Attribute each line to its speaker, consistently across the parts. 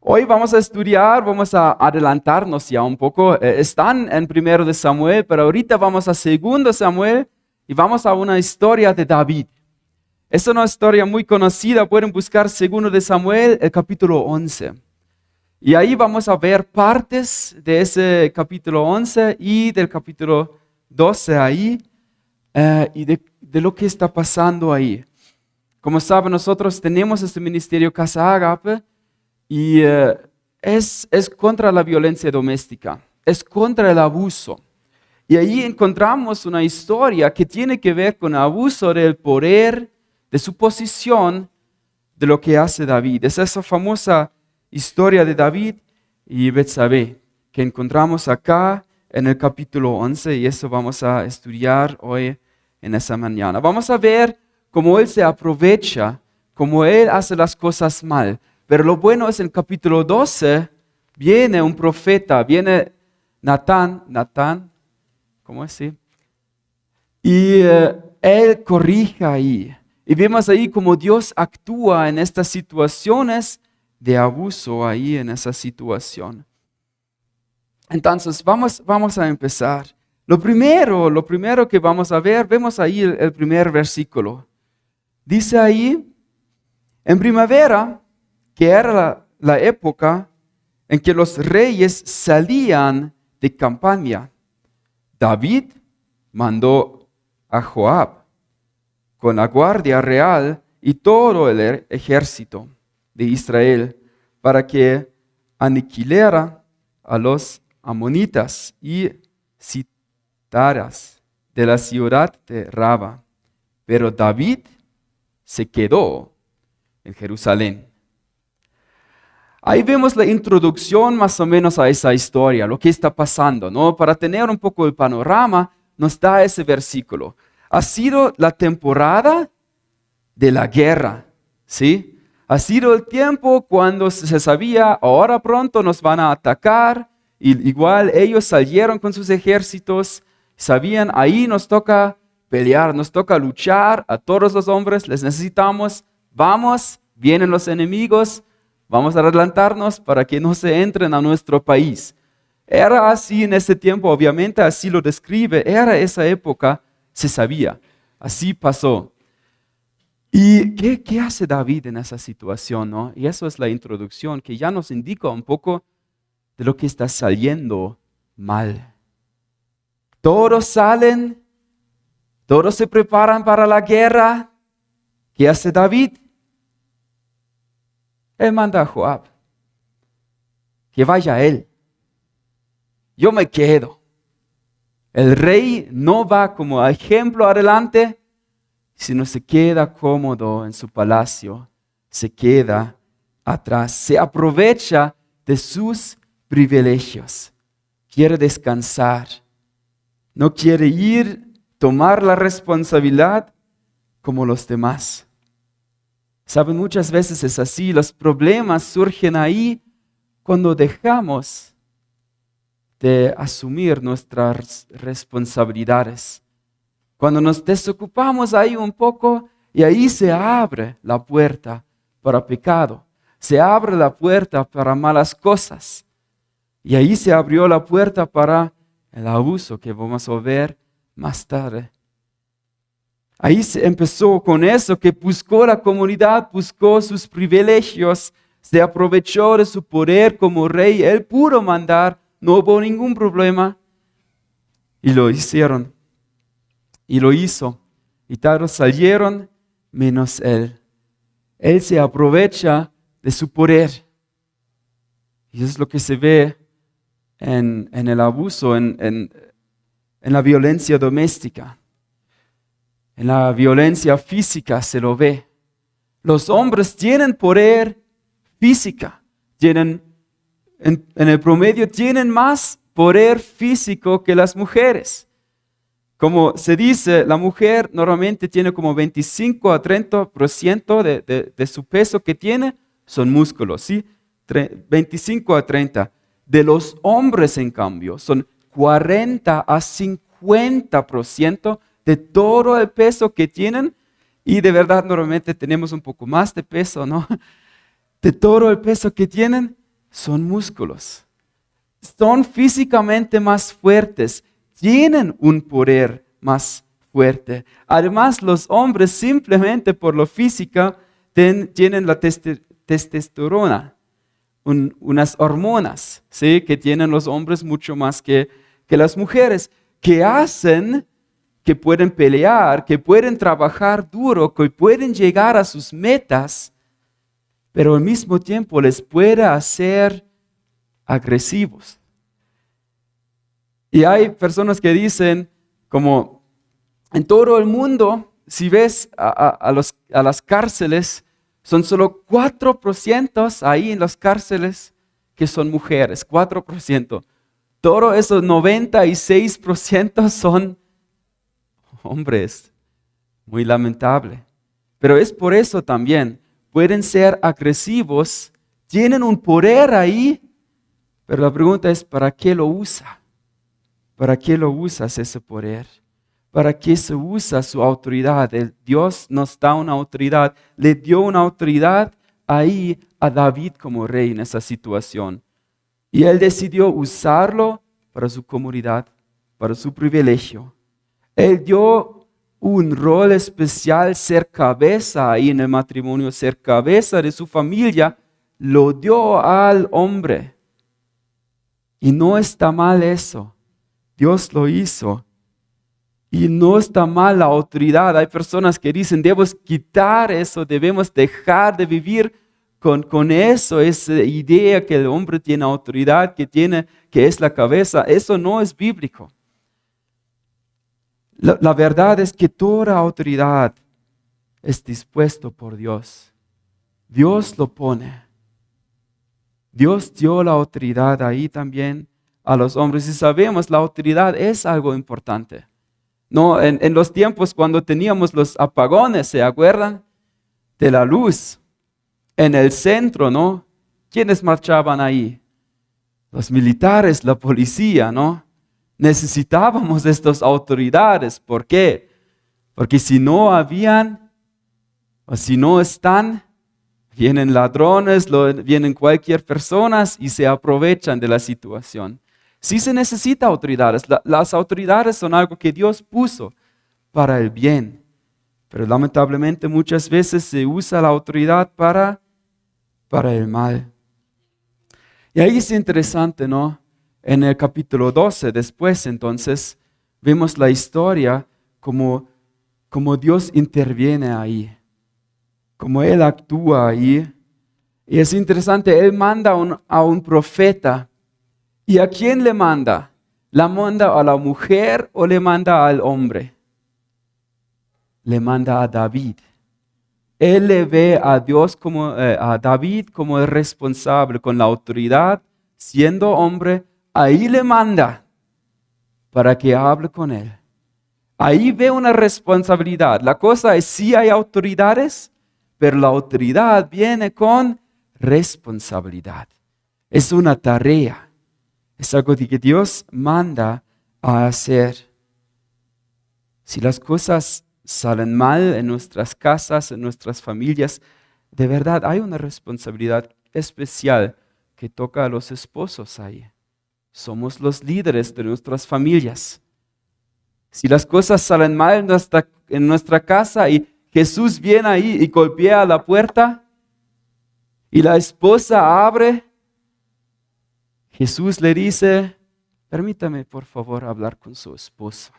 Speaker 1: Hoy vamos a estudiar, vamos a adelantarnos ya un poco. Están en 1 de Samuel, pero ahorita vamos a 2 Samuel y vamos a una historia de David. Es una historia muy conocida, pueden buscar 2 de Samuel, el capítulo 11. Y ahí vamos a ver partes de ese capítulo 11 y del capítulo 12 ahí, y de lo que está pasando ahí. Como saben, nosotros tenemos este ministerio Casa Agape, y es contra la violencia doméstica, es contra el abuso. Y ahí encontramos una historia que tiene que ver con el abuso del poder, de su posición, de lo que hace David. Es esa famosa historia de David y Betsabé que encontramos acá en el capítulo 11 y eso vamos a estudiar hoy en esa mañana. Vamos a ver cómo él se aprovecha, cómo él hace las cosas mal. Pero lo bueno es en el capítulo 12 viene un profeta, viene Natán, ¿cómo es? Y él corrige ahí. Y vemos ahí cómo Dios actúa en estas situaciones de abuso, ahí en esa situación. Entonces, vamos a empezar. Lo primero que vamos a ver, vemos ahí el primer versículo. Dice ahí, en primavera, que era la época en que los reyes salían de campaña, David mandó a Joab con la guardia real y todo el ejército de Israel para que aniquilara a los amonitas y citaras de la ciudad de Raba. Pero David se quedó en Jerusalén. Ahí vemos la introducción más o menos a esa historia, lo que está pasando, ¿no? Para tener un poco el panorama, nos da ese versículo. Ha sido la temporada de la guerra, ¿sí? Ha sido el tiempo cuando se sabía, ahora pronto nos van a atacar, y igual ellos salieron con sus ejércitos, sabían, ahí nos toca pelear, nos toca luchar, a todos los hombres les necesitamos, vamos, vienen los enemigos, vamos a adelantarnos para que no se entren a nuestro país. Era así en ese tiempo, obviamente así lo describe, era esa época, se sabía, así pasó. ¿Y qué hace David en esa situación, no? Y eso es la introducción que ya nos indica un poco de lo que está saliendo mal. Todos salen, todos se preparan para la guerra. ¿Qué hace David? Él manda a Joab, que vaya él. Yo me quedo. El rey no va como ejemplo adelante, sino se queda cómodo en su palacio, se queda atrás, se aprovecha de sus privilegios. Quiere descansar, no quiere ir, tomar la responsabilidad como los demás. Saben, muchas veces es así, los problemas surgen ahí cuando dejamos de asumir nuestras responsabilidades. Cuando nos desocupamos ahí un poco y ahí se abre la puerta para pecado, se abre la puerta para malas cosas y ahí se abrió la puerta para el abuso que vamos a ver más tarde. Ahí se empezó con eso, que buscó la comunidad, buscó sus privilegios, se aprovechó de su poder como rey, él pudo mandar, no hubo ningún problema. Y lo hicieron, y lo hizo, y todos salieron menos él. Él se aprovecha de su poder. Y eso es lo que se ve en el abuso, en la violencia doméstica. En la violencia física se lo ve. Los hombres tienen poder física, en el promedio tienen más poder físico que las mujeres. Como se dice, la mujer normalmente tiene como 25 a 30% de su peso que tiene, son músculos, ¿sí? 25 a 30. De los hombres, en cambio, son 40 a 50% de todo el peso que tienen, y de verdad normalmente tenemos un poco más de peso, ¿no? De todo el peso que tienen, son músculos. Son físicamente más fuertes, tienen un poder más fuerte. Además, los hombres simplemente por lo física tienen la testosterona, unas hormonas, ¿sí? Que tienen los hombres mucho más que las mujeres, que hacen que pueden pelear, que pueden trabajar duro, que pueden llegar a sus metas, pero al mismo tiempo les puede hacer agresivos. Y hay personas que dicen, como en todo el mundo, si ves a las cárceles, son solo 4% ahí en las cárceles que son mujeres, 4%. Todo esos 96% son hombres. Muy lamentable. Pero es por eso también, pueden ser agresivos, tienen un poder ahí, pero la pregunta es, ¿para qué lo usa? ¿Para qué lo usas ese poder? ¿Para qué se usa su autoridad? Dios nos da una autoridad, le dio una autoridad ahí a David como rey en esa situación. Y él decidió usarlo para su comunidad, para su privilegio. Él dio un rol especial, ser cabeza ahí en el matrimonio, ser cabeza de su familia, lo dio al hombre. Y no está mal eso. Dios lo hizo. Y no está mal la autoridad. Hay personas que dicen, debemos quitar eso, debemos dejar de vivir con eso, esa idea que el hombre tiene autoridad, que es la cabeza. Eso no es bíblico. La verdad es que toda autoridad es dispuesto por Dios. Dios lo pone. Dios dio la autoridad ahí también a los hombres. Y sabemos, la autoridad es algo importante. No, en los tiempos cuando teníamos los apagones, ¿se acuerdan? De la luz. En el centro, ¿no? ¿Quiénes marchaban ahí? Los militares, la policía, ¿no? Necesitábamos estas autoridades. ¿Por qué? Porque si no habían, o si no están, vienen ladrones, vienen cualquier persona y se aprovechan de la situación. Sí se necesita autoridades. Las autoridades son algo que Dios puso para el bien. Pero lamentablemente muchas veces se usa la autoridad para el mal. Y ahí es interesante, ¿no? En el capítulo 12, después entonces, vemos la historia como Dios interviene ahí, como Él actúa ahí. Y es interesante, Él manda a un profeta. ¿Y a quién le manda? ¿La manda a la mujer o le manda al hombre? Le manda a David. Él le ve a Dios a David como el responsable, con la autoridad, siendo hombre, ahí le manda para que hable con él. Ahí ve una responsabilidad. La cosa es, sí hay autoridades, pero la autoridad viene con responsabilidad. Es una tarea. Es algo que Dios manda a hacer. Si las cosas salen mal en nuestras casas, en nuestras familias, de verdad hay una responsabilidad especial que toca a los esposos ahí. Somos los líderes de nuestras familias. Si las cosas salen mal en nuestra casa y Jesús viene ahí y golpea la puerta y la esposa abre, Jesús le dice, permítame por favor hablar con su esposa.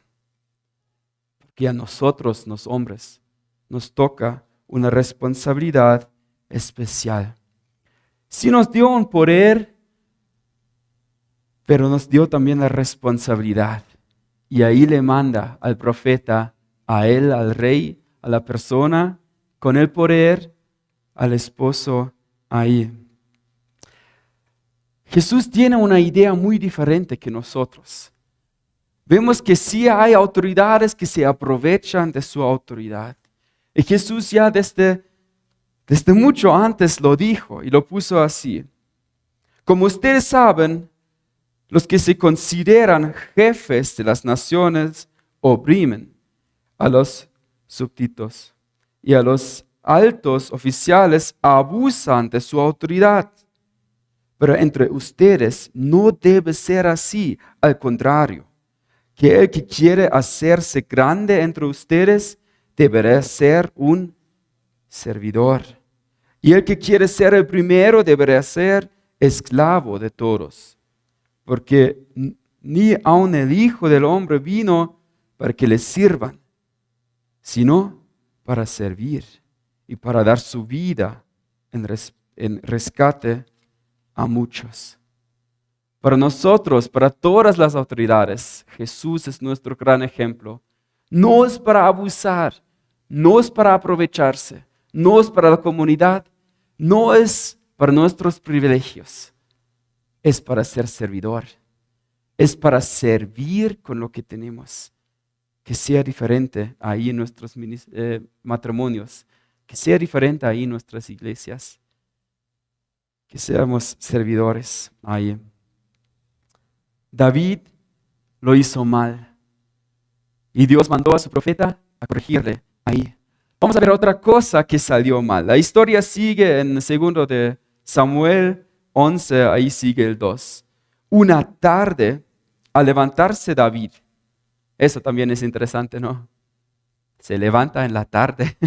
Speaker 1: Porque a nosotros, los hombres, nos toca una responsabilidad especial. Sí nos dio un poder, pero nos dio también la responsabilidad. Y ahí le manda al profeta, a él, al rey, a la persona con el poder, al esposo ahí. Jesús tiene una idea muy diferente que nosotros. Vemos que sí hay autoridades que se aprovechan de su autoridad. Y Jesús ya desde mucho antes lo dijo y lo puso así. Como ustedes saben, los que se consideran jefes de las naciones oprimen a los súbditos y a los altos oficiales abusan de su autoridad. Pero entre ustedes no debe ser así. Al contrario, que el que quiere hacerse grande entre ustedes deberá ser un servidor. Y el que quiere ser el primero deberá ser esclavo de todos. Porque ni aun el Hijo del Hombre vino para que le sirvan, sino para servir y para dar su vida en rescate a muchos. Para nosotros, para todas las autoridades, Jesús es nuestro gran ejemplo. No es para abusar, no es para aprovecharse, no es para la comunidad, no es para nuestros privilegios, es para ser servidor, es para servir con lo que tenemos. Que sea diferente ahí en nuestros matrimonios, que sea diferente ahí en nuestras iglesias, que seamos servidores ahí. David lo hizo mal y Dios mandó a su profeta a corregirle ahí. Vamos a ver otra cosa que salió mal. La historia sigue en 2 de Samuel 11, ahí sigue el 2. Una tarde, al levantarse David, eso también es interesante, ¿no? Se levanta en la tarde,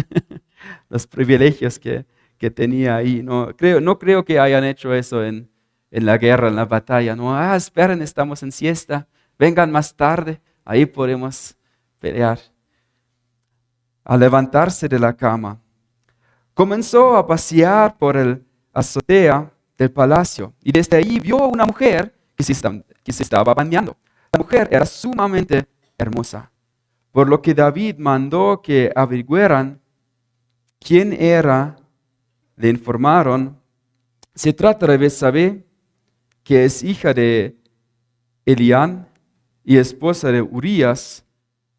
Speaker 1: los privilegios que tenía ahí. No creo que hayan hecho eso en la guerra, en la batalla. No, esperen, estamos en siesta, vengan más tarde, ahí podemos pelear. Al levantarse de la cama, comenzó a pasear por el azotea del palacio y desde ahí vio a una mujer que se estaba bañando. La mujer era sumamente hermosa, por lo que David mandó que averiguaran quién era. Le informaron: se trata de Betsabé, que es hija de Elián y esposa de Urías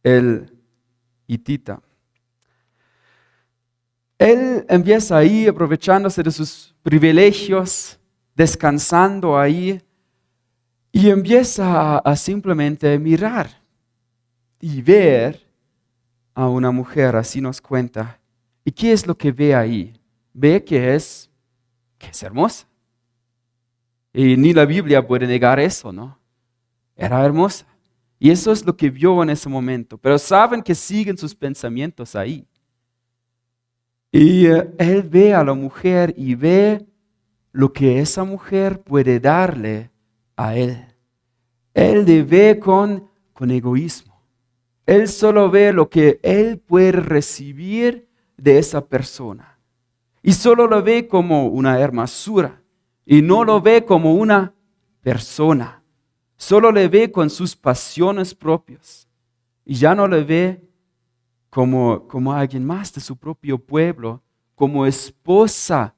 Speaker 1: el hitita. Él empieza ahí aprovechándose de sus privilegios, descansando ahí, y empieza a simplemente mirar y ver a una mujer, así nos cuenta. ¿Y qué es lo que ve ahí? Ve que es hermosa. Y ni la Biblia puede negar eso, ¿no? Era hermosa. Y eso es lo que vio en ese momento. Pero saben que siguen sus pensamientos ahí. Y él ve a la mujer y ve lo que esa mujer puede darle a él. Él le ve con egoísmo. Él solo ve lo que él puede recibir de esa persona. Y solo lo ve como una hermosura. Y no lo ve como una persona. Solo le ve con sus pasiones propias. Y ya no le ve como alguien más de su propio pueblo, como esposa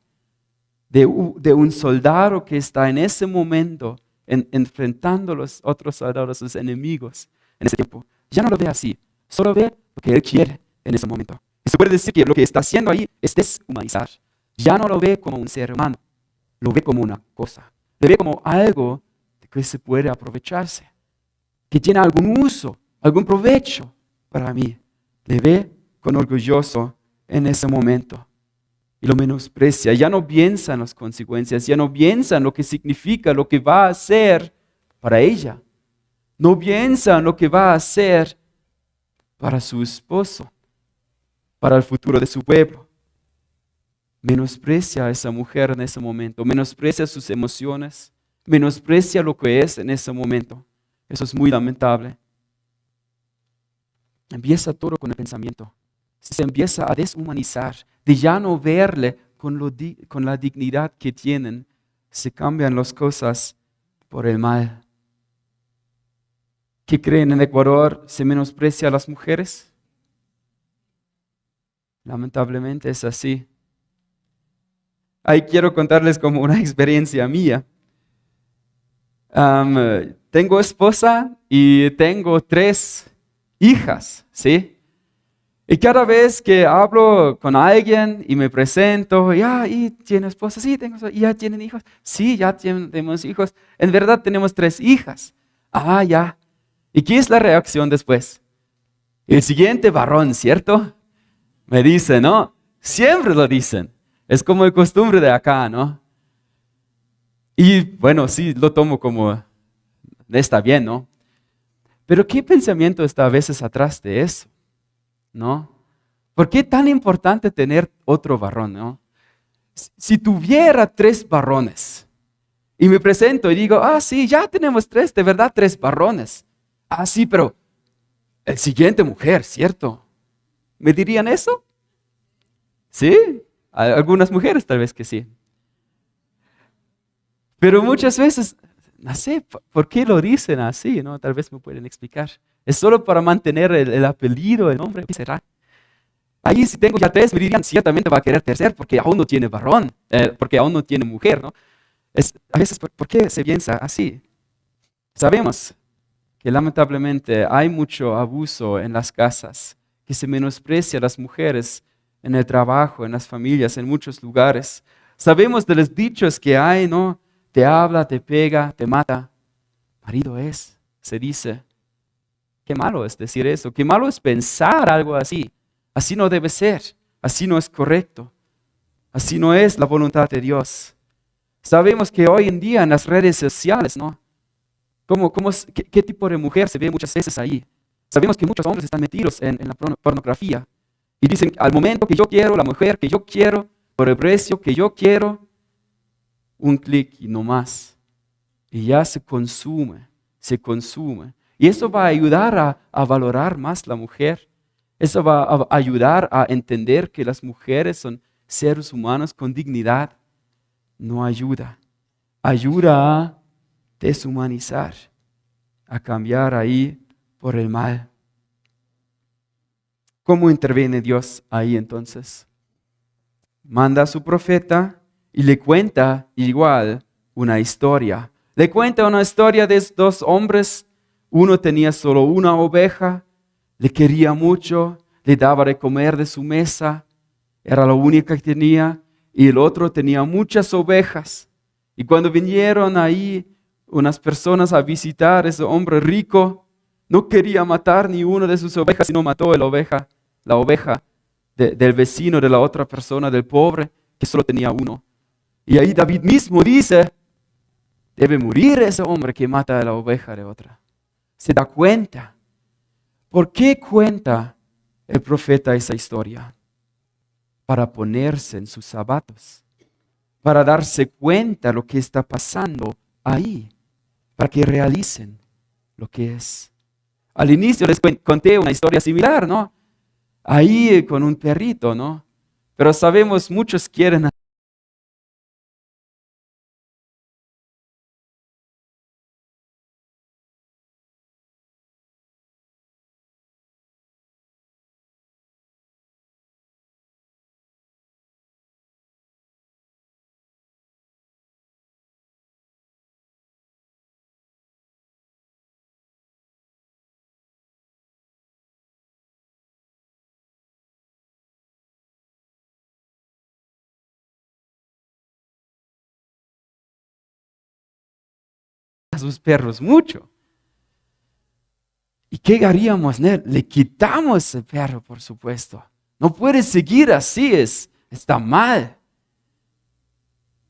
Speaker 1: de un soldado que está en ese momento enfrentando a los otros soldados, sus enemigos en ese tiempo. Ya no lo ve así, solo ve lo que él quiere en ese momento. Y se puede decir que lo que está haciendo ahí es deshumanizar. Ya no lo ve como un ser humano, lo ve como una cosa, lo ve como algo de que se puede aprovecharse, que tiene algún uso, algún provecho para mí. Le ve con orgulloso en ese momento y lo menosprecia. Ya no piensa en las consecuencias, ya no piensa en lo que significa, lo que va a hacer para ella. No piensa en lo que va a hacer para su esposo, para el futuro de su pueblo. Menosprecia a esa mujer en ese momento, menosprecia sus emociones, menosprecia lo que es en ese momento. Eso es muy lamentable. Empieza todo con el pensamiento. Se empieza a deshumanizar, de ya no verle con la dignidad que tienen. Se cambian las cosas por el mal. ¿Qué creen en Ecuador? ¿Se menosprecia a las mujeres? Lamentablemente es así. Ahí quiero contarles como una experiencia mía. Tengo esposa y tengo 3 hijas, ¿sí? Y cada vez que hablo con alguien y me presento, ¿y tiene esposa? Sí, tengo esposa. ¿Y ya tienen hijos? Sí, ya tenemos hijos. En verdad tenemos 3 hijas. Ya. ¿Y qué es la reacción después? El siguiente varón, ¿cierto? Me dice, ¿no? Siempre lo dicen. Es como de costumbre de acá, ¿no? Y bueno, sí, lo tomo como, está bien, ¿no? Pero ¿qué pensamiento está a veces atrás de eso? ¿No? ¿Por qué es tan importante tener otro varón, no? Si tuviera 3 varones y me presento y digo, sí, ya tenemos 3, de verdad 3 varones. Sí, pero el siguiente mujer, ¿cierto? ¿Me dirían eso? Sí, algunas mujeres tal vez que sí. Pero muchas veces, no sé, ¿por qué lo dicen así? ¿No? Tal vez me pueden explicar. ¿Es solo para mantener el apellido, el nombre? ¿Qué será? Ahí si tengo ya 3, me dirían, ciertamente va a querer tercer porque aún no tiene varón, porque aún no tiene mujer, ¿no? A veces, ¿por qué se piensa así? Sabemos que lamentablemente hay mucho abuso en las casas, que se menosprecia a las mujeres en el trabajo, en las familias, en muchos lugares. Sabemos de los dichos que hay, ¿no? Te habla, te pega, te mata. Marido es, se dice. Qué malo es decir eso, qué malo es pensar algo así. Así no debe ser, así no es correcto, así no es la voluntad de Dios. Sabemos que hoy en día en las redes sociales, ¿no? ¿Qué tipo de mujer se ve muchas veces ahí? Sabemos que muchos hombres están metidos en la pornografía y dicen, al momento que yo quiero, la mujer que yo quiero, por el precio que yo quiero, un clic y no más. Y ya se consume, se consume. Y eso va a ayudar a valorar más la mujer. Eso va a ayudar a entender que las mujeres son seres humanos con dignidad. No ayuda. Ayuda a deshumanizar, a cambiar ahí por el mal. ¿Cómo interviene Dios ahí entonces? Manda a su profeta y le cuenta igual una historia. Le cuenta una historia de 2 hombres. Uno tenía solo una oveja, le quería mucho, le daba de comer de su mesa, era la única que tenía, y el otro tenía muchas ovejas. Y cuando vinieron ahí unas personas a visitar a ese hombre rico, no quería matar ni una de sus ovejas, sino mató la oveja del vecino, de la otra persona, del pobre, que solo tenía uno. Y ahí David mismo dice, debe morir ese hombre que mata a la oveja de otra. Se da cuenta. ¿Por qué cuenta el profeta esa historia? Para ponerse en sus zapatos, para darse cuenta de lo que está pasando ahí, para que realicen lo que es. Al inicio les conté una historia similar, ¿no? Ahí con un perrito, ¿no? Pero sabemos, muchos quieren a sus perros mucho. ¿Y qué haríamos, Ned? Le quitamos el perro, por supuesto. No puede seguir así, está mal.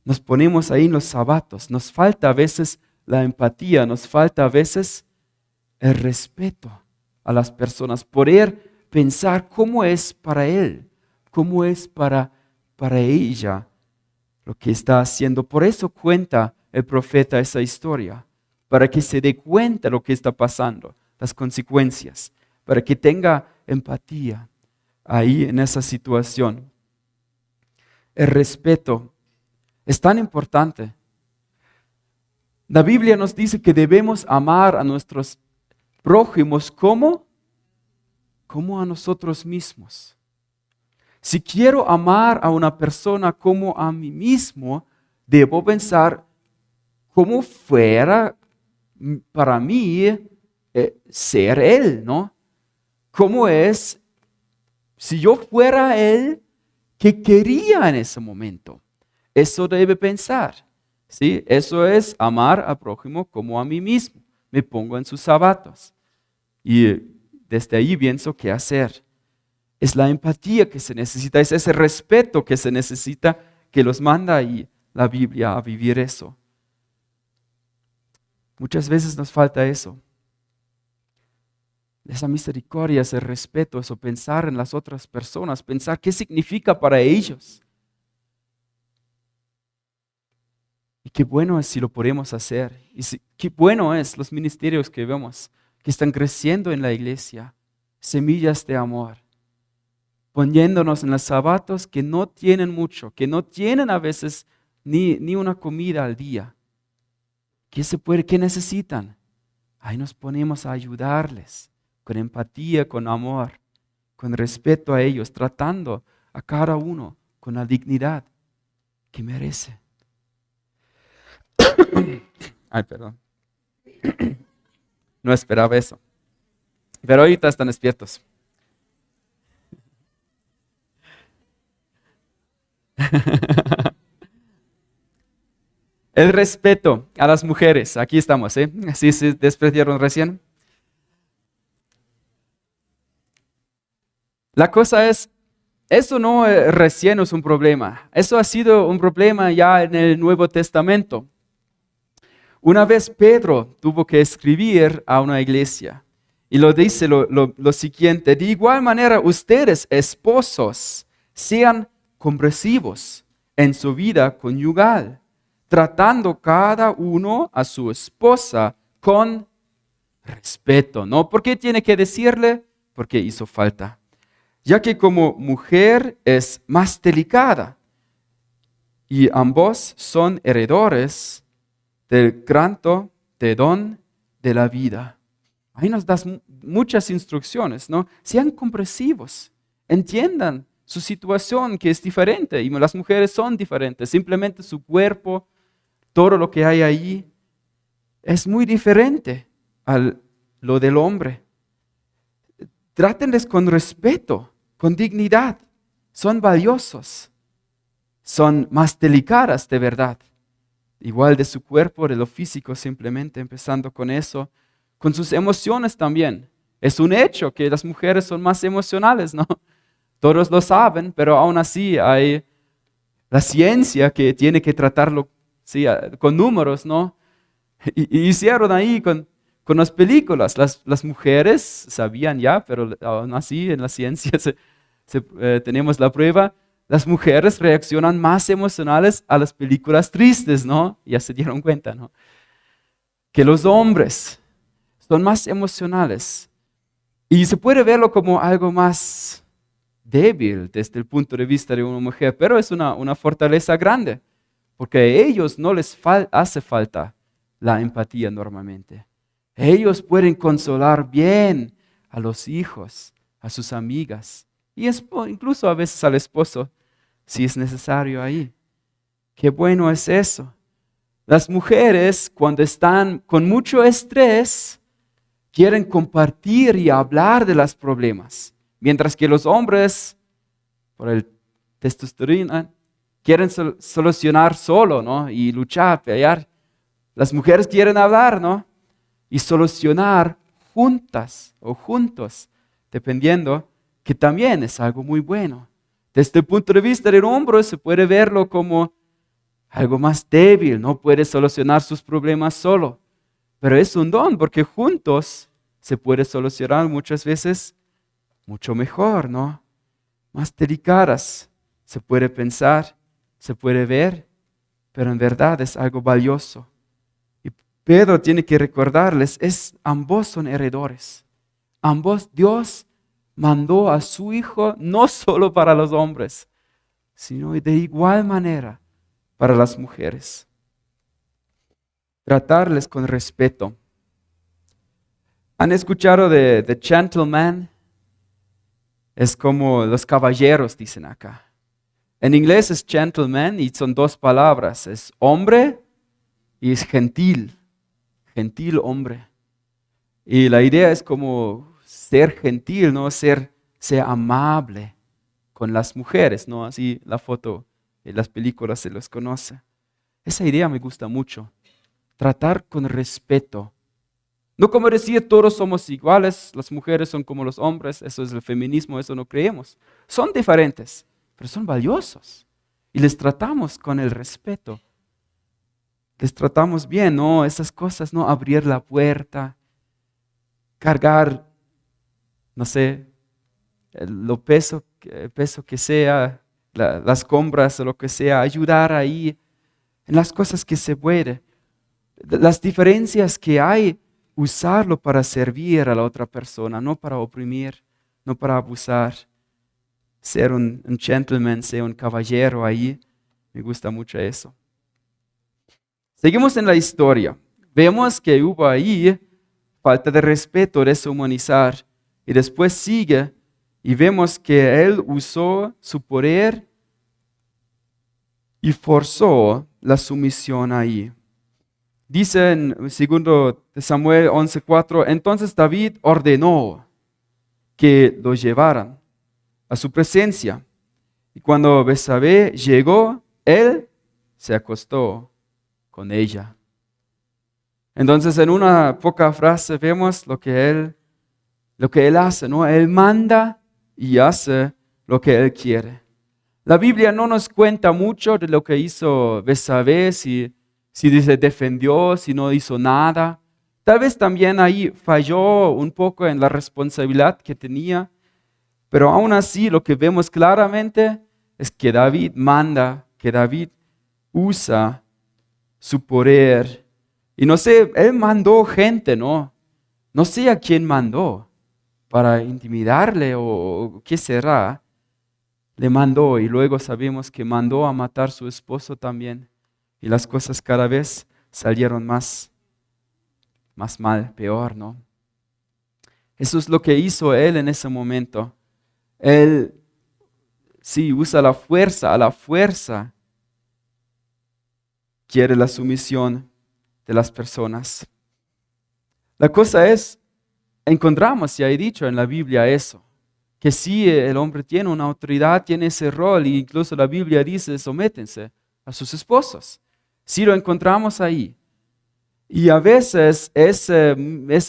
Speaker 1: Nos ponemos ahí en los zapatos. Nos falta a veces la empatía, nos falta a veces el respeto a las personas, poder pensar cómo es para él, cómo es para ella lo que está haciendo. Por eso cuenta el profeta esa historia, para que se dé cuenta de lo que está pasando, las consecuencias, para que tenga empatía ahí en esa situación. El respeto es tan importante. La Biblia nos dice que debemos amar a nuestros prójimos como a nosotros mismos. Si quiero amar a una persona como a mí mismo, debo pensar cómo fuera para mí ser él, ¿no? ¿Cómo es si yo fuera él, qué quería en ese momento? Eso debe pensar, ¿sí? Eso es amar al prójimo como a mí mismo. Me pongo en sus zapatos y desde ahí pienso qué hacer. Es la empatía que se necesita, es ese respeto que se necesita, que los manda ahí la Biblia a vivir eso. Muchas veces nos falta eso. Esa misericordia, ese respeto, eso pensar en las otras personas, pensar qué significa para ellos. Y qué bueno es si lo podemos hacer. Qué bueno es los ministerios que vemos, que están creciendo en la iglesia. Semillas de amor. Poniéndonos en los zapatos que no tienen mucho, que no tienen a veces ni una comida al día. ¿Qué necesitan? Ahí nos ponemos a ayudarles con empatía, con amor, con respeto a ellos, tratando a cada uno con la dignidad que merece. Ay, perdón. No esperaba eso. Pero ahorita están despiertos. El respeto a las mujeres. Aquí estamos, ¿eh? ¿Sí se despreciaron recién? La cosa es, eso no recién es un problema. Eso ha sido un problema ya en el Nuevo Testamento. Una vez Pedro tuvo que escribir a una iglesia y lo dice lo siguiente: de igual manera ustedes, esposos, sean comprensivos en su vida conyugal, tratando cada uno a su esposa con respeto. ¿No? ¿Por qué tiene que decirle? Porque hizo falta. Ya que como mujer es más delicada y ambos son heredores del granto de don de la vida. Ahí nos das muchas instrucciones, ¿no? Sean comprensivos, entiendan su situación que es diferente y las mujeres son diferentes, simplemente su cuerpo, todo lo que hay ahí es muy diferente a lo del hombre. Trátenles con respeto, con dignidad, son valiosos, son más delicadas de verdad. Igual de su cuerpo, de lo físico, simplemente empezando con eso, con sus emociones también. Es un hecho que las mujeres son más emocionales, ¿no? Todos lo saben, pero aún así hay la ciencia que tiene que tratarlo, sí, con números, ¿no? Y hicieron ahí con las películas. Las mujeres sabían ya, pero aún así en la ciencia tenemos la prueba. Las mujeres reaccionan más emocionales a las películas tristes, ¿no? Ya se dieron cuenta, ¿no? Que los hombres son más emocionales. Y se puede verlo como algo más débil desde el punto de vista de una mujer, pero es una fortaleza grande, porque a ellos no les hace falta la empatía normalmente. Ellos pueden consolar bien a los hijos, a sus amigas, y incluso a veces al esposo, si es necesario ahí. Qué bueno es eso. Las mujeres, cuando están con mucho estrés, quieren compartir y hablar de los problemas, mientras que los hombres, por el testosterona, quieren solucionar solo, ¿no? Y luchar, pelear. Las mujeres quieren hablar, ¿no? Y solucionar juntas o juntos, dependiendo, que también es algo muy bueno. Desde el punto de vista del hombre se puede verlo como algo más débil, no puede solucionar sus problemas solo. Pero es un don porque juntos se puede solucionar muchas veces mucho mejor, ¿no? Más delicadas. Se puede pensar, se puede ver, pero en verdad es algo valioso. Y Pedro tiene que recordarles, ambos son heredores. Ambos Dios mandó a su Hijo no solo para los hombres, sino de igual manera para las mujeres. Tratarles con respeto. ¿Han escuchado de The Gentleman? Es como los caballeros, dicen acá. En inglés es gentleman y son dos palabras. Es hombre y es gentil. Gentil hombre. Y la idea es como ser gentil, ¿no? Ser amable con las mujeres, ¿no? Así la foto en las películas se los conoce. Esa idea me gusta mucho. Tratar con respeto. No como decir todos somos iguales, las mujeres son como los hombres, eso es el feminismo, eso no creemos. Son diferentes, pero son valiosos. Y les tratamos con el respeto. les tratamos bien, ¿no? Esas cosas, ¿no? Abrir la puerta, cargar, no sé, el peso que sea, las compras o lo que sea, ayudar ahí en las cosas que se puede. Las diferencias que hay, usarlo para servir a la otra persona, no para oprimir, no para abusar. Ser un gentleman, ser un caballero ahí, me gusta mucho eso. Seguimos en la historia. Vemos que hubo ahí falta de respeto, deshumanizar. Y después sigue y vemos que él usó su poder y forzó la sumisión ahí. Dice en 2 Samuel 11:4, entonces David ordenó que lo llevaran a su presencia. Y cuando Betsabé llegó, él se acostó con ella. Entonces, en una poca frase vemos lo que él hace, ¿no? Él manda y hace lo que él quiere. La Biblia no nos cuenta mucho de lo que hizo Betsabé, si se defendió, si no hizo nada. Tal vez también ahí falló un poco en la responsabilidad que tenía, pero aún así lo que vemos claramente es que David manda, que David usa su poder. Y no sé, él mandó gente, ¿no? No sé a quién mandó para intimidarle o qué será. Le mandó y luego sabemos que mandó a matar a su esposo también. Y las cosas cada vez salieron más mal, peor, ¿no? Eso es lo que hizo él en ese momento. Él sí usa la fuerza, a la fuerza quiere la sumisión de las personas. La cosa es, encontramos, ya he dicho en la Biblia eso, que sí, el hombre tiene una autoridad, tiene ese rol, e incluso la Biblia dice, sométense a sus esposos. Sí lo encontramos ahí. Y a veces ese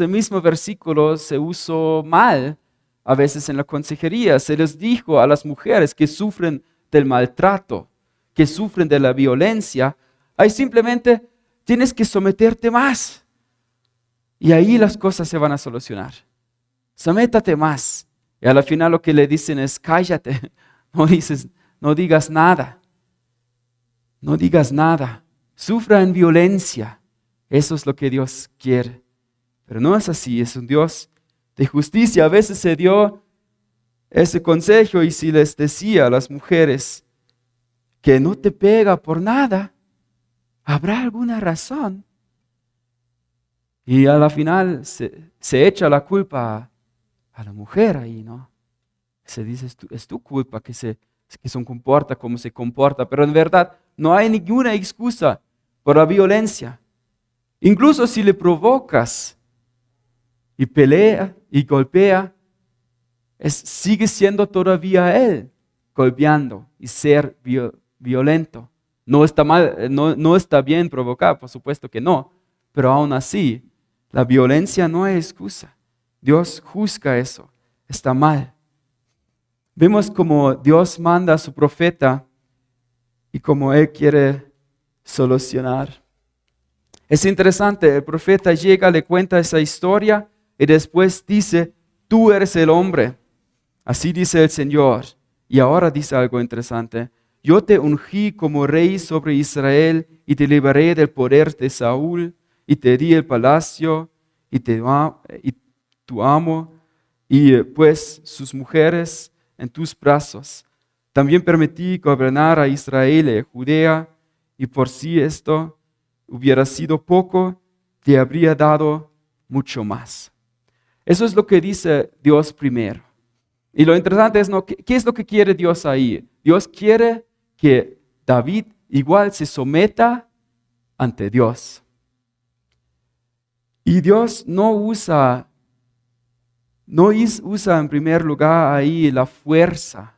Speaker 1: mismo versículo se usó mal, a veces en la consejería. Se les dijo a las mujeres que sufren del maltrato, que sufren de la violencia, ahí simplemente tienes que someterte más. Y ahí las cosas se van a solucionar. Sométate más. Y al final lo que le dicen es, cállate, no digas nada. No digas nada. Sufra en violencia. Eso es lo que Dios quiere. Pero no es así, es un Dios de justicia. A veces se dio ese consejo y si les decía a las mujeres que no te pega por nada, habrá alguna razón. Y a la final se echa la culpa a la mujer ahí, ¿no? Se dice, es tu culpa que se comporta como se comporta, pero en verdad no hay ninguna excusa por la violencia. Incluso si le provocas y pelea y golpea, sigue siendo todavía él golpeando y ser violento. No está mal, no está bien provocar, por supuesto que no, pero aún así, la violencia no es excusa. Dios juzga eso, está mal. Vemos como Dios manda a su profeta y como Él quiere solucionar. Es interesante, el profeta llega, le cuenta esa historia y después dice, tú eres el hombre. Así dice el Señor. Y ahora dice algo interesante. Yo te ungí como rey sobre Israel y te libraré del poder de Saúl y te di el palacio y tu amo y pues sus mujeres en tus brazos. También permití gobernar a Israel y a Judea y por si esto hubiera sido poco, te habría dado mucho más. Eso es lo que dice Dios primero. Y lo interesante es, ¿no? ¿Qué es lo que quiere Dios ahí? Dios quiere que David igual se someta ante Dios. Y Dios no usa en primer lugar ahí la fuerza,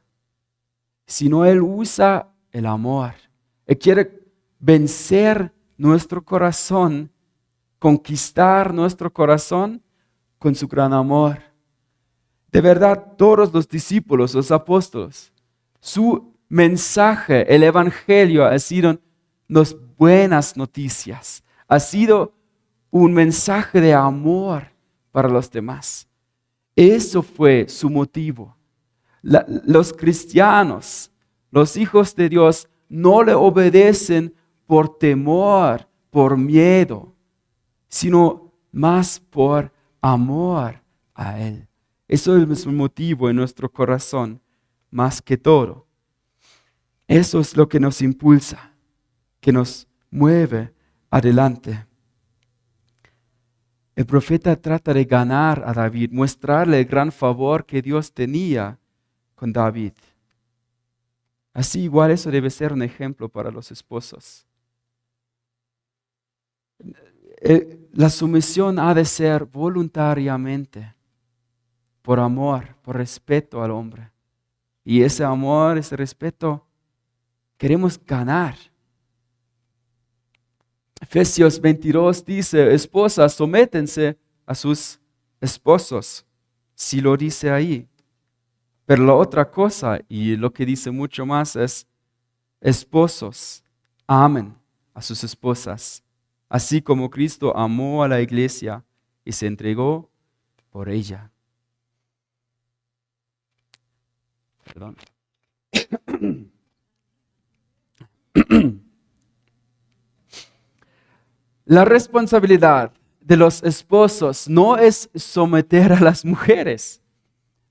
Speaker 1: sino Él usa el amor. Él quiere vencer nuestro corazón, conquistar nuestro corazón con su gran amor. De verdad, todos los discípulos, los apóstoles, su mensaje, el evangelio ha sido las buenas noticias. Ha sido un mensaje de amor para los demás. Eso fue su motivo. Los cristianos, los hijos de Dios, no le obedecen por temor, por miedo, sino más por amor a Él. Eso es su motivo en nuestro corazón, más que todo. Eso es lo que nos impulsa, que nos mueve adelante. El profeta trata de ganar a David, mostrarle el gran favor que Dios tenía con David. Así igual eso debe ser un ejemplo para los esposos. La sumisión ha de ser voluntariamente, por amor, por respeto al hombre. Y ese amor, ese respeto, queremos ganar. Efesios 22 dice, esposas, sométense a sus esposos. Sí lo dice ahí. Pero la otra cosa, y lo que dice mucho más, es, esposos, amen a sus esposas, así como Cristo amó a la iglesia y se entregó por ella. Perdón. La responsabilidad de los esposos no es someter a las mujeres.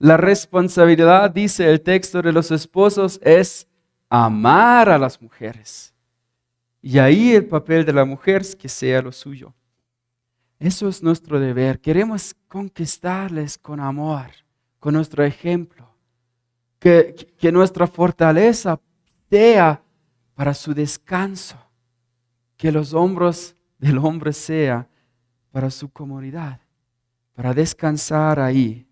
Speaker 1: La responsabilidad, dice el texto de los esposos, es amar a las mujeres. Y ahí el papel de la mujer es que sea lo suyo. Eso es nuestro deber. Queremos conquistarles con amor, con nuestro ejemplo. Que nuestra fortaleza sea para su descanso. Que los hombros del hombre sea para su comodidad, para descansar ahí.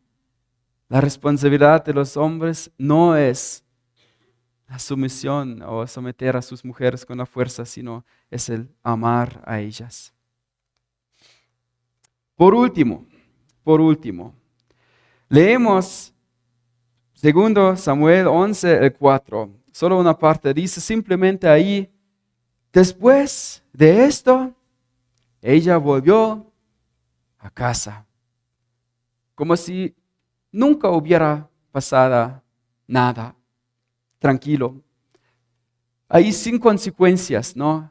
Speaker 1: La responsabilidad de los hombres no es la sumisión o someter a sus mujeres con la fuerza, sino es el amar a ellas. Por último, leemos 2 Samuel 11, el 4. Solo una parte dice simplemente ahí, después de esto, ella volvió a casa, como si nunca hubiera pasado nada, tranquilo. Ahí sin consecuencias, ¿no?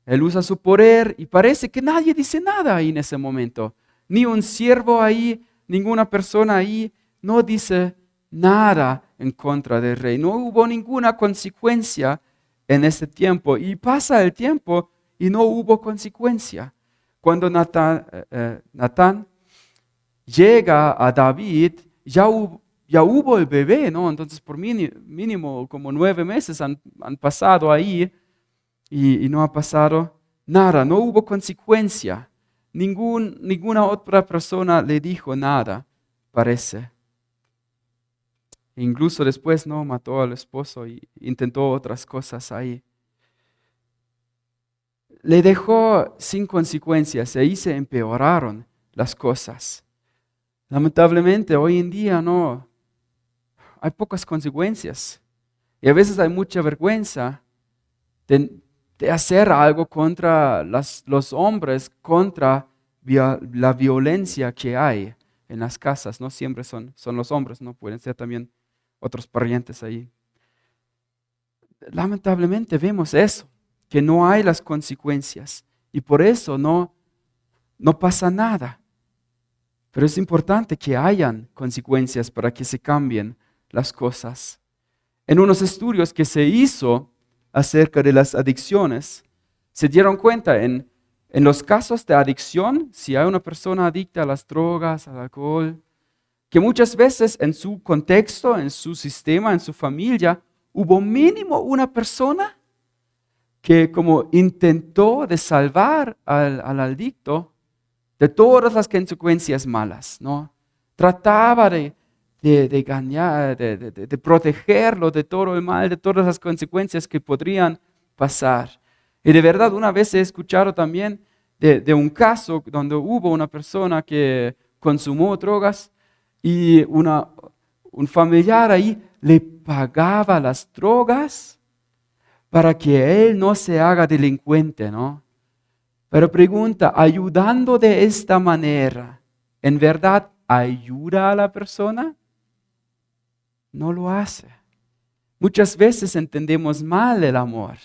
Speaker 1: Él usa su poder y parece que nadie dice nada ahí en ese momento. Ni un siervo ahí, ninguna persona ahí, no dice nada en contra del rey. No hubo ninguna consecuencia en ese tiempo. Y pasa el tiempo y no hubo consecuencia. Cuando Natán llega a David, ya hubo el bebé, ¿no? Entonces por mínimo como 9 meses han pasado ahí y no ha pasado nada, no hubo consecuencia. Ninguna otra persona le dijo nada, parece. Incluso después no mató al esposo y intentó otras cosas ahí. Le dejó sin consecuencias y ahí se empeoraron las cosas. Lamentablemente hoy en día no hay pocas consecuencias y a veces hay mucha vergüenza de hacer algo contra los hombres, contra la violencia que hay en las casas. No siempre son los hombres, no pueden ser también otros parientes ahí. Lamentablemente vemos eso, que no hay las consecuencias y por eso no pasa nada. Pero es importante que hayan consecuencias para que se cambien las cosas. En unos estudios que se hizo acerca de las adicciones, se dieron cuenta en los casos de adicción, si hay una persona adicta a las drogas, al alcohol, que muchas veces en su contexto, en su sistema, en su familia, hubo mínimo una persona que como intentó de salvar al adicto de todas las consecuencias malas, ¿no? Trataba de engañar, de protegerlo de todo el mal, de todas las consecuencias que podrían pasar. Y de verdad, una vez he escuchado también de un caso donde hubo una persona que consumó drogas y un familiar ahí le pagaba las drogas para que él no se haga delincuente, ¿no? Pero pregunta, ayudando de esta manera, ¿en verdad ayuda a la persona? No lo hace. Muchas veces entendemos mal el amor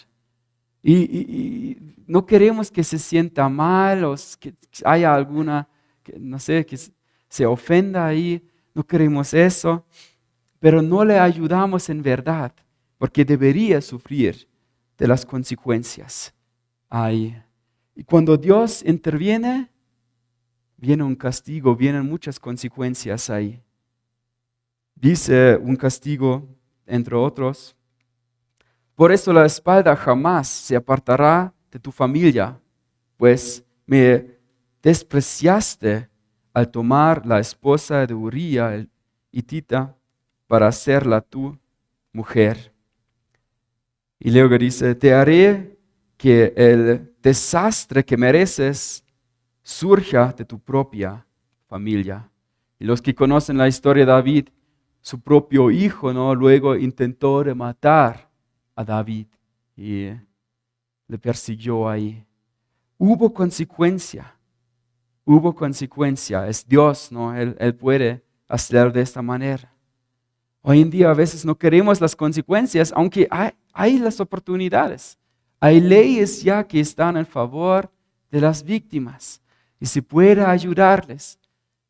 Speaker 1: y no queremos que se sienta mal o que haya alguna, no sé, que se ofenda ahí. No queremos eso, pero no le ayudamos en verdad, porque debería sufrir de las consecuencias ahí. Y cuando Dios interviene, viene un castigo, vienen muchas consecuencias ahí. Dice un castigo, entre otros: por eso la espalda jamás se apartará de tu familia, pues me despreciaste al tomar la esposa de Uría el hitita para hacerla tu mujer. Y luego dice: te haré que el desastre que mereces surja de tu propia familia. Y los que conocen la historia de David, su propio hijo, ¿no? Luego intentó matar a David y le persiguió ahí. Hubo consecuencia, es Dios, ¿no? Él puede hacer de esta manera. Hoy en día a veces no queremos las consecuencias, aunque hay las oportunidades. Hay leyes ya que están en favor de las víctimas y se puede ayudarles,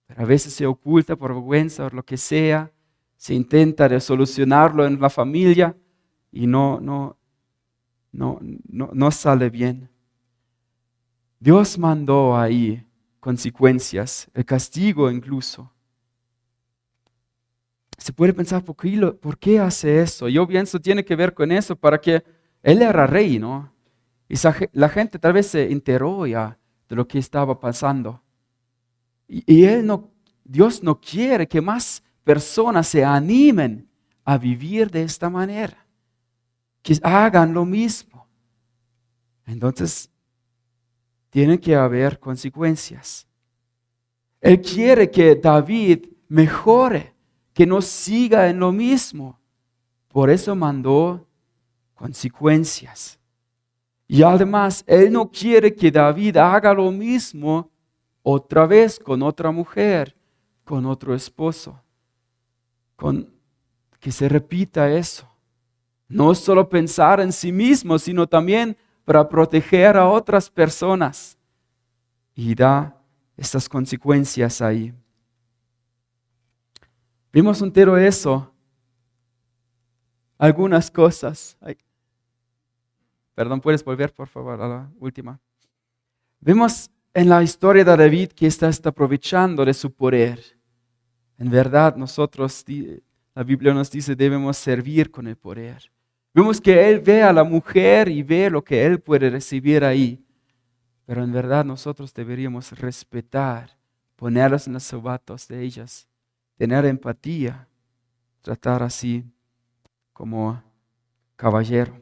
Speaker 1: pero a veces se oculta por vergüenza o lo que sea. Se intenta de solucionarlo en la familia y no sale bien. Dios mandó ahí consecuencias, el castigo incluso. Se puede pensar, ¿por qué hace eso? Yo pienso tiene que ver con eso, para que él era rey, ¿no? Y la gente tal vez se enteró ya de lo que estaba pasando. Y Dios no quiere que más personas se animen a vivir de esta manera, que hagan lo mismo. Entonces, tiene que haber consecuencias. Él quiere que David mejore, que no siga en lo mismo. Por eso mandó consecuencias. Y además, Él no quiere que David haga lo mismo otra vez con otra mujer, con otro esposo. Que se repita eso. No solo pensar en sí mismo, sino también para proteger a otras personas. Y da estas consecuencias ahí. Vimos entero eso. Algunas cosas. Perdón, ¿puedes volver por favor a la última? Vemos en la historia de David que está aprovechando de su poder. En verdad, nosotros, la Biblia nos dice, debemos servir con el poder. Vemos que él ve a la mujer y ve lo que él puede recibir ahí. Pero en verdad nosotros deberíamos respetar, ponernos en los zapatos de ellas, tener empatía, tratar así como caballero.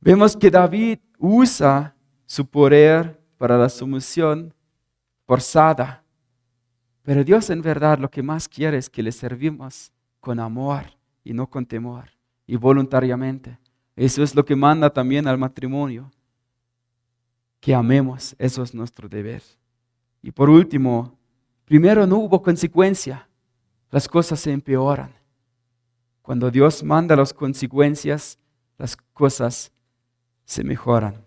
Speaker 1: Vemos que David usa su poder para la sumisión forzada. Pero Dios en verdad lo que más quiere es que le servimos con amor y no con temor y voluntariamente. Eso es lo que manda también al matrimonio. Que amemos, eso es nuestro deber. Y por último, primero no hubo consecuencia, las cosas se empeoran. Cuando Dios manda las consecuencias, las cosas se mejoran.